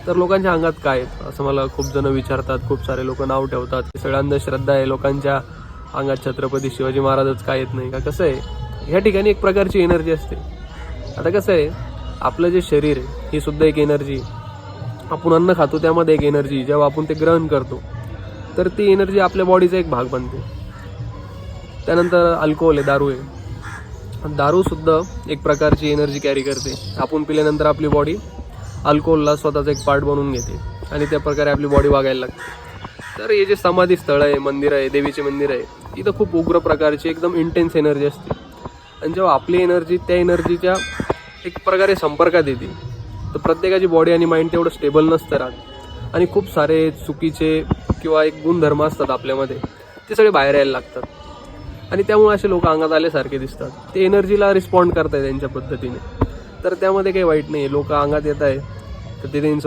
तर लोकांच्या अंगात काय आहेत असं मला खूप जण विचारतात, खूप सारे लोक नाव ठेवतात. हे सगळं अंधश्रद्धा आहे. लोकांच्या अंगात छत्रपती शिवाजी महाराजच काय येत नाही का? कसं आहे, ह्या ठिकाणी एक प्रकारची एनर्जी असते. आता कसं आहे, आपलं जे शरीर आहे ही सुद्धा एक एनर्जी. आपण अन्न खातो त्यामध्ये एक एनर्जी, जेव्हा आपण ते ग्रहण करतो तर ती एनर्जी आपल्या बॉडीचा एक भाग बनते. त्यानंतर अल्कोहोल आहे, दारू आहे. दारू सुद्धा एक प्रकारची एनर्जी कॅरी करते. आपण पिल्यानंतर आपली बॉडी अल्कोहोलला स्वतःचा एक पार्ट बनवून घेते आणि त्या प्रकारे आपली बॉडी वागायला लागते. तर हे जे समाधी स्थळ आहे, मंदिर आहे, देवीचे मंदिर आहे, इथं खूप उग्र प्रकारची एकदम इंटेन्स एनर्जी असते. आणि जेव्हा आपली एनर्जी त्या एनर्जीच्या एक प्रकारे संपर्कात येते तर प्रत्येकाची बॉडी आणि माइंड तेवढं स्टेबल नसतं राहत आणि खूप सारे चुकीचे किंवा एक गुणधर्म असतात आपल्यामध्ये, ते सगळे बाहेर यायला लागतात. आणि त्यामुळे असे लोक अंगात आल्यासारखे दिसतात. ते एनर्जीला रिस्पॉन्ड करताय त्यांच्या पद्धतीने. तर त्यामध्ये काही वाईट नाही. लोक अंगात येत आहे तर ते त्यांचं